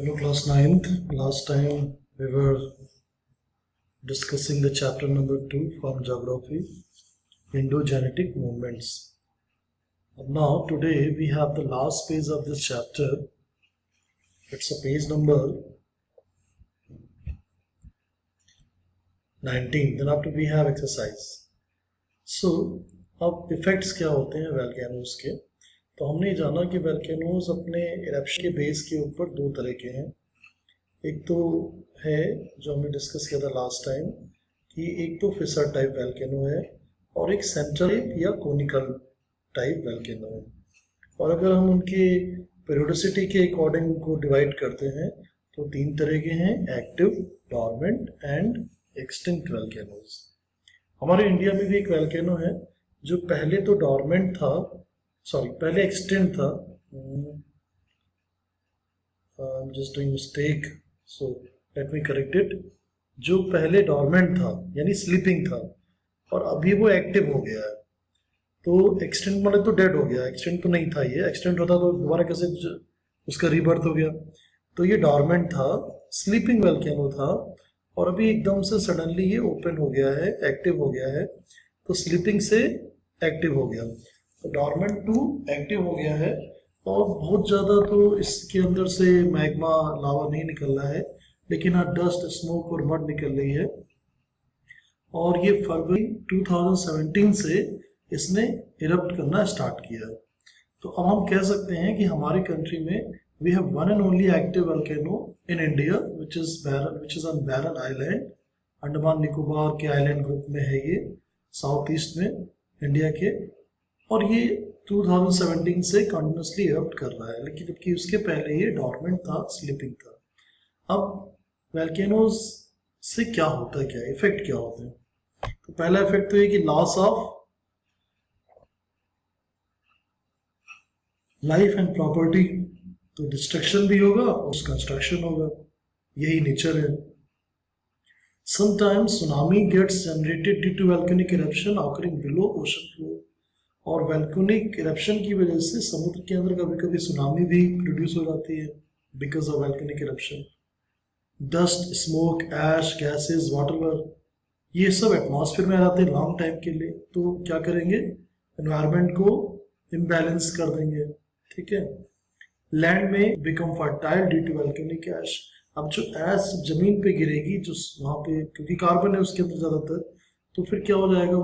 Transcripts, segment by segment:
Hello, class 9th. Last time we were discussing the chapter number 2 from geography, Indo-Genetic movements. And now today we have the last page of this chapter. It's a page number 19. Then after we have exercise. So अब effects क्या होते हैं volcanoes के। तो हमने ये जाना कि वोल्केनोज अपने इरप्शन के बेस के ऊपर दो तरह के हैं। एक तो है जो हमने डिस्कस किया था लास्ट टाइम कि एक तो फिसर टाइप वोल्केनो है और एक सेंट्रल या कोनिकल टाइप वोल्केनो है। और अगर हम उनके पेरियोडिसिटी के अकॉर्डिंग को डिवाइड करते हैं तो तीन तरह के हैं: active, dormant and extinct volcanoes. हमारे इंडिया में भी एक वोल्केनो है जो पहले तो डॉर्मेंट था, पहले एक्सटिंक्ट था। Just doing mistake, so let me correct it. जो पहले डॉर्मेंट था यानी स्लीपिंग था और अभी वो एक्टिव हो गया है। तो एक्सटिंक्ट मतलब तो डेड हो गया, एक्सटिंक्ट तो नहीं था। ये एक्सटिंक्ट होता तो दोबारा कैसे उसका रीबर्थ हो गया। तो ये डॉर्मेंट था, स्लीपिंग वोल्केनो था और अभी एकदम से सडनली ये ओपन हो गया है, एक्टिव हो गया है। तो स्लीपिंग से एक्टिव हो गया, तो डॉर्मेंट टू एक्टिव हो गया है। और बहुत ज़्यादा तो इसके अंदर से मैग्मा लावा नहीं निकल रहा है, लेकिन हाँ डस्ट, स्मोक और मड निकल रही है। और ये फरवरी 2017 से इसने इरप्ट करना स्टार्ट किया। तो अब हम कह सकते हैं कि हमारी कंट्री में we have one and only active volcano in India which is on Barren Island. Andaman Nicobar के आइलैंड ग्रुप में है ये, साउथ ईस्ट में इंडिया के। और ये 2017 से कंटिन्यूसली इरप्ट कर रहा है, लेकिन जबकि उसके पहले ये डॉर्मेंट था, स्लीपिंग था। अब वोल्केनोज से क्या होता है, क्या इफेक्ट क्या होते हैं? तो पहला इफेक्ट तो ये कि loss of life and property, तो डिस्ट्रक्शन भी होगा और कंस्ट्रक्शन होगा, यही नेचर है। Sometimes tsunami gets generated due to volcanic eruption occurring below ocean floor। और वोल्केनिक इरप्शन की वजह से समुद्र के अंदर कभी कभी सुनामी भी प्रोड्यूस हो जाती है because of volcanic eruption. Dust, smoke, ash, gases, water, ये सब एटमॉस्फेयर में आ जाते हैं लॉन्ग टाइम के लिए। तो क्या करेंगे, एनवायरनमेंट को इम्बैलेंस कर देंगे, ठीक है। लैंड में become fertile due to volcanic ash. अब जो ऐश जमीन पे गिरेगी, जो वहाँ पे क्योंकि कार्बन है उसके अंदर ज़्यादातर, तो फिर क्या हो जाएगा,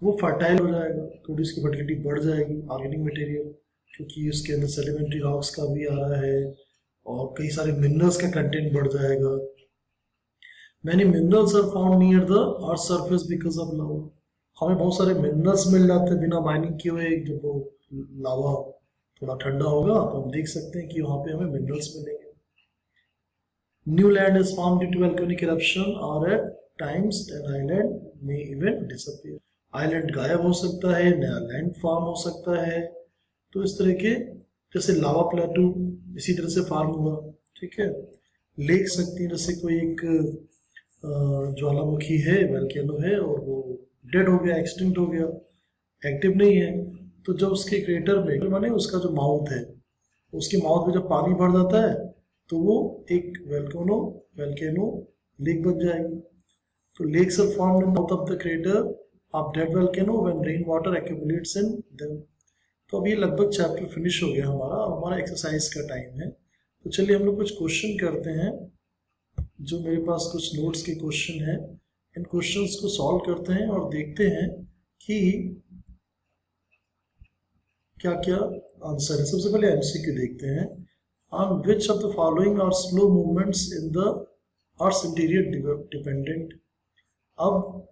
वो फर्टाइल हो जाएगा, थोड़ी उसकी फर्टिलिटी बढ़ जाएगी, ऑर्गेनिक मटेरियल, क्योंकि उसके अंदर सेडिमेंट्री रॉक्स का भी आ रहा है और कई सारे मिनरल्स का कंटेंट बढ़ जाएगा। Many minerals are found near the earth surface because of lava. हमें बहुत सारे मिनरल्स मिल जाते हैं बिना माइनिंग किए हुए। जब वो लावा थोड़ा ठंडा होगा तो हम देख सकते हैं कि वहाँ पे हमें मिनरल्स मिलेंगे। New land is found due to volcanic eruption और at times an island may even disappear. Island गायब हो सकता है, नया लैंड फॉर्म हो सकता है। तो इस तरह के, जैसे लावा प्लेटू इसी तरह से फॉर्म हुआ, ठीक है। लेक सकती है, जैसे कोई एक ज्वालामुखी है, वोल्केनो है और वो डेड हो गया, एक्सटिंक्ट हो गया, एक्टिव नहीं है। तो जब उसके क्रेटर में माने उसका जो माउथ है, उसके माउथ में जब पानी भर जाता है तो वो एक वोल्केनो लेक बन जाएगी। तो lakes are formed in mouth of the crater of dead volcano when rain water accumulates in them. तो अब ये लगभग चैप्टर फिनिश हो गया हमारा एक्सरसाइज का टाइम है। तो चलिए हम लोग कुछ क्वेश्चन करते हैं। जो मेरे पास कुछ नोट्स के क्वेश्चन हैं, इन क्वेश्चंस को सॉल्व करते हैं और देखते हैं कि क्या क्या आंसर है। सबसे पहले एमसीक्यू देखते हैं। On which of the following are slow movements in the earth interior dependent. अब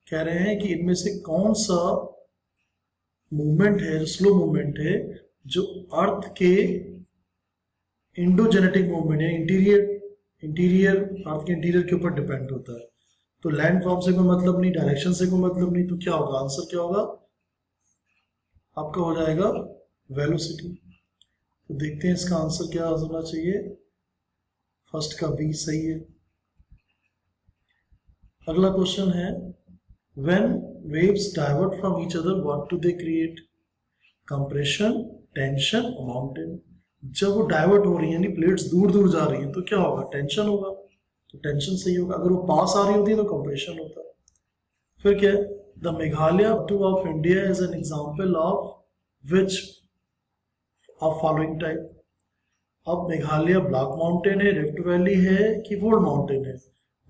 कह रहे हैं कि इनमें से कौन सा मूवमेंट है, स्लो मूवमेंट है, जो अर्थ के इंडोजेनेटिक मूवमेंट है, इंटीरियर अर्थ के इंटीरियर के ऊपर डिपेंड होता है। तो लैंड फॉर्म से कोई मतलब नहीं, डायरेक्शन से कोई मतलब नहीं, तो क्या होगा, आंसर क्या होगा आपका, हो जाएगा वेलोसिटी। तो देखते हैं इसका आंसर क्या होना चाहिए। फर्स्ट का बी सही है। अगला क्वेश्चन है, when waves divert from each other what do they create? Compression, tension, mountain। जब वो डाइवर्ट हो रही है यानी प्लेट्स दूर दूर जा रही हैं तो क्या होगा, टेंशन होगा, तो टेंशन सही होगा। अगर वो पास आ रही होती है तो कंप्रेशन होता है। फिर क्या है, the Meghalaya two of India is an example of which of following type. अब मेघालय ब्लैक माउंटेन है, रिफ्ट वैली है कि वुड माउंटेन है?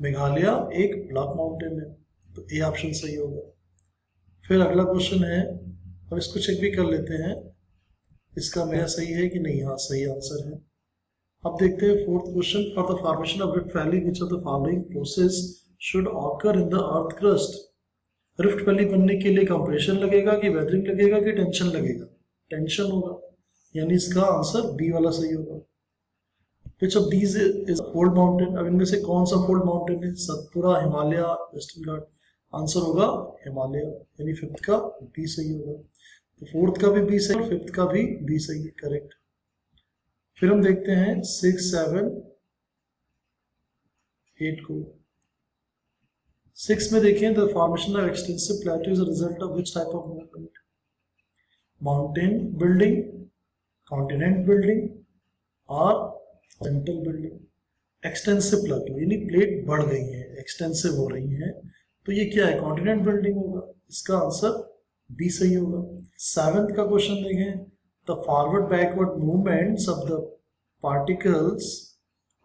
मेघालय एक ब्लैक माउंटेन है, तो ए ऑप्शन सही होगा। फिर अगला क्वेश्चन है, अब इसको चेक भी कर लेते हैं इसका मेरा सही है कि नहीं। हाँ, सही आंसर है। अब देखते हैं fourth question, for the formation of rift valley which of the following process should occur in the earth crust. Rift valley बनने के लिए कंप्रेशन लगेगा कि वेदरिंग लगेगा कि टेंशन लगेगा? टेंशन होगा, यानी इसका आंसर बी वाला सही होगा। Which of these is fold mountain, अब इनमें से कौन सा फोल्ड माउंटेन है? सतपुरा, हिमालय, वेस्टर्न घाट। आंसर होगा हिमालय, यानी फिफ्थ का बी सही होगा। तो फोर्थ का भी बी सही, फिफ्थ का भी बी सही है, करेक्ट। फिर हम देखते हैं 6, 7, 8 को। 6 में देखें, the formation of extensive plateau is a result of which type of movement? Mountain building, continent building और सेंट्रल बिल्डिंग। एक्सटेंसिव प्लेटो यानी प्लेट बढ़ गई है, एक्सटेंसिव हो रही है, तो ये क्या है, कॉन्टिनेंट बिल्डिंग होगा। इसका आंसर बी सही होगा। 7th का क्वेश्चन देखें, the forward backward movements of the particles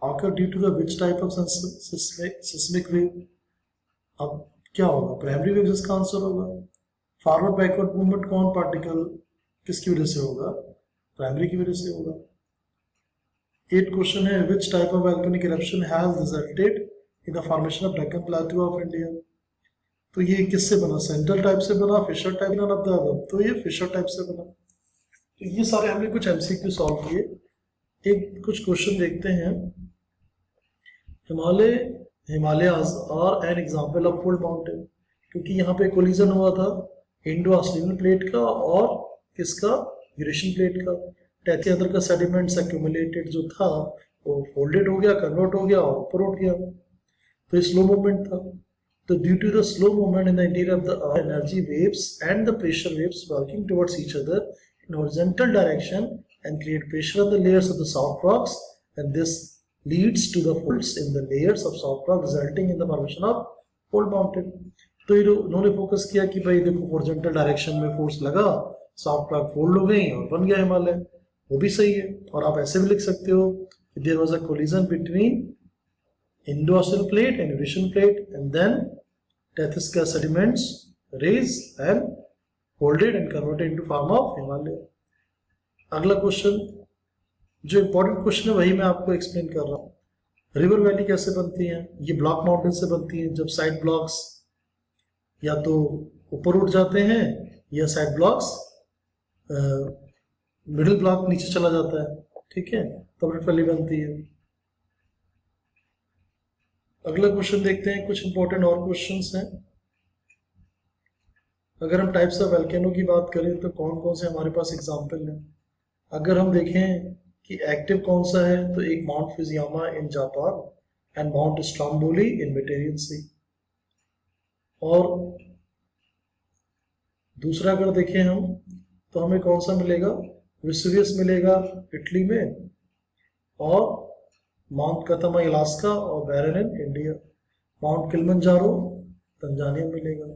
occur due to the which type of seismic wave? अब क्या होगा, प्राइमरी वेव इसका आंसर होगा। फॉरवर्ड बैकवर्ड मूवमेंट कौन पार्टिकल किसकी वजह से होगा? प्राइमरी की वजह से होगा। 8 क्वेश्चन है, which type of volcanic eruption has resulted in the formation of Deccan Plateau of India? तो ये किससे बना, सेंट्रल टाइप से बना, फिशर टाइप बना? तो ये फिशर टाइप से बना। तो ये सारे हमने कुछ एमसीक्यू सॉल्व किए। एक कुछ क्वेश्चन देखते हैं। Himalayas are an example of fold mountain, क्योंकि यहाँ पे कोलिजन हुआ था इंडो ऑस्ट्रेलियन प्लेट का और किसका, यूरेशियन प्लेट का। टैथ के अंदर का सेडिमेंट्स एक्यूमुलेटेड जो था वो फोल्डेड हो गया, कन्वर्ट हो गया और ऊपर उठ गया, तो ये स्लो मूवमेंट था। तो due to the slow movement in the interior of the energy waves and the pressure waves working towards each other in horizontal direction and create pressure on the layers of the soft rocks, and this leads to the folds in the layers of soft rock resulting in the formation of fold mountain। तो ये इन्होंने focus किया कि भाई देखो horizontal direction में force लगा, soft rock fold हो गई और बन गया हिमालय, वो भी सही है। और आप ऐसे भी लिख सकते हो कि there was a collision between Indo-Australian plate and Eurasian plate and then Tethys का sediments raise and folded and converted into form of Himalaya। अगला क्वेश्चन, जो इंपॉर्टेंट क्वेश्चन है वही मैं आपको एक्सप्लेन कर रहा हूँ। रिवर वैली कैसे बनती है? ये ब्लॉक माउंटेन से बनती है, जब साइड ब्लॉक्स या तो ऊपर उठ जाते हैं या साइड ब्लॉक्स मिडिल ब्लॉक नीचे चला जाता है, ठीक है, तब रिवर वैली बनती है। अगला क्वेश्चन देखते हैं, कुछ इंपॉर्टेंट और क्वेश्चंस हैं। अगर हम टाइप्स ऑफ वोल्केनो की बात करें तो कौन कौन से हमारे पास एग्जाम्पल हैं? अगर हम देखें कि एक्टिव कौन सा है, तो एक mount Fujiyama in Japan and mount Stromboli in Mediterranean sea. और दूसरा अगर देखें हम तो हमें कौन सा मिलेगा, वेसुवियस मिलेगा इटली में, और माउंट कतमा अलास्का और Barren in India. Mount Kilimanjaro Tanzania मिलेगा।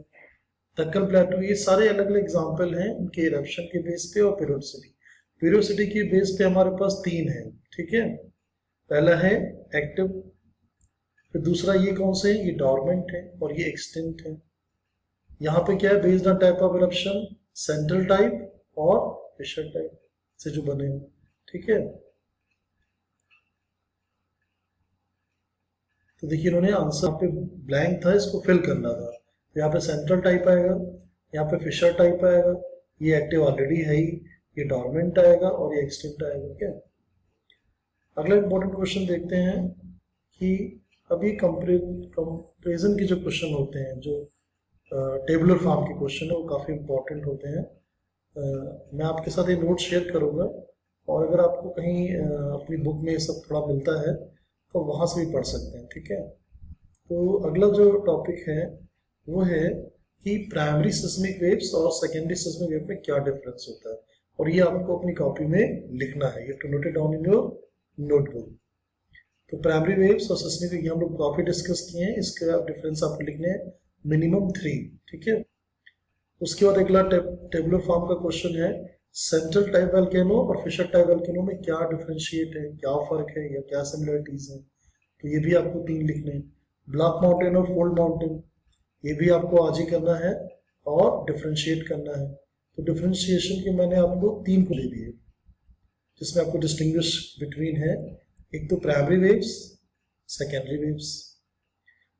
दक्कन प्लेटो, ये सारे अलग अलग एग्जाम्पल हैं उनके इरप्शन के बेस पे और पीरियोडिसिटी। पीरियोडिसिटी के बेस पे हमारे पास 3 है, ठीक है। पहला है एक्टिव, फिर दूसरा ये कौन से है, ये डॉर्मेंट है, और ये एक्सटिंक्ट है। यहाँ पे क्या है, based on type of eruption, central type और फिशर टाइप से जो बने हैं, ठीक है। तो देखिए इन्होंने आंसर पे ब्लैंक था, इसको फिल करना था। यहाँ पे सेंट्रल टाइप आएगा, यहाँ पे फिशर टाइप आएगा, ये एक्टिव ऑलरेडी है ही, ये डॉर्मेंट आएगा और ये एक्सटिंक्ट आएगा, क्या। अगला इंपॉर्टेंट क्वेश्चन देखते हैं कि अभी कंपेरिजन के जो क्वेश्चन होते हैं, जो टेबुलर फॉर्म के क्वेश्चन है, वो काफ़ी इंपॉर्टेंट होते हैं। मैं आपके साथ ये नोट शेयर करूँगा, और अगर आपको कहीं अपनी बुक में ये सब थोड़ा मिलता है तो वहाँ से भी पढ़ सकते हैं, ठीक है। तो अगला जो टॉपिक है वो है कि प्राइमरी सिस्मिक वेव्स और सेकेंडरी सिस्मिक वेव में क्या डिफरेंस होता है, और ये आपको अपनी कॉपी में लिखना है, you have to note it down in your notebook. तो प्राइमरी वेव्स और सिस्मिक ये हम लोग काफी डिस्कस किए हैं, इसके डिफरेंस आपको लिखने हैं मिनिमम 3, ठीक है। उसके बाद अगला टेबुलर फॉर्म का क्वेश्चन है, सेंट्रल टाइप वोल्केनो और फिशर टाइप वोल्केनो में क्या डिफरेंशिएट है, क्या फर्क है या क्या सिमिलरिटीज है, तो ये भी आपको 3 लिखने हैं। ब्लॉक माउंटेन और फोल्ड माउंटेन ये भी आपको आज ही करना है और डिफरेंशिएट करना है। तो डिफरेंशिएशन के मैंने आपको 3 को दे दिए, जिसमें आपको डिस्टिंग्विश बिटवीन है, एक तो primary waves, secondary waves,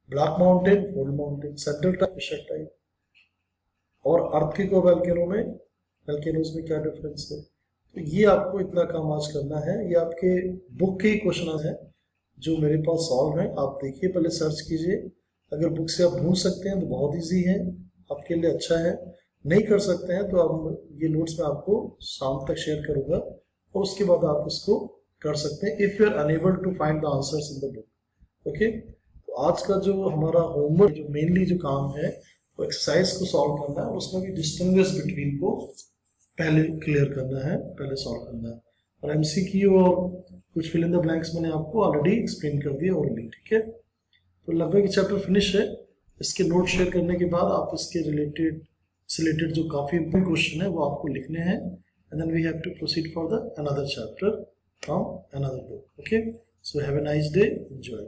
block mountain, fold mountain, central type, fissure type, और अर्थक्वेक वोल्केनो में, वोल्केनोज में क्या डिफरेंस है। तो ये आपको इतना काम आज करना है। ये आपके बुक के ही क्वेश्चन है जो मेरे पास सॉल्व है, आप देखिए, पहले सर्च कीजिए। अगर बुक से आप ढूंढ सकते हैं तो बहुत इजी है, आपके लिए अच्छा है। नहीं कर सकते हैं तो आप ये नोट्स में आपको शाम तक शेयर करूंगा और उसके बाद आप इसको कर सकते हैं if you are unable to find the answers in the book. Okay, तो आज का जो हमारा होमवर्क, जो मेनली जो काम है वो एक्सरसाइज को सॉल्व करना है, उसमें भी डिस्टिंग्विश बिटवीन को पहले क्लियर करना है, पहले सॉल्व करना है। और एमसीक्यू और कुछ फिल इन द ब्लैंक्स मैंने आपको ऑलरेडी एक्सप्लेन कर दिया ओरली, ठीक है। तो लगभग चैप्टर फिनिश है। इसके नोट शेयर करने के बाद आप इसके रिलेटेड जो काफी इंपॉर्टेंट क्वेश्चन है वो आपको लिखने हैं, and then we have to proceed for the another chapter from another book. Okay, so have a nice day, enjoy.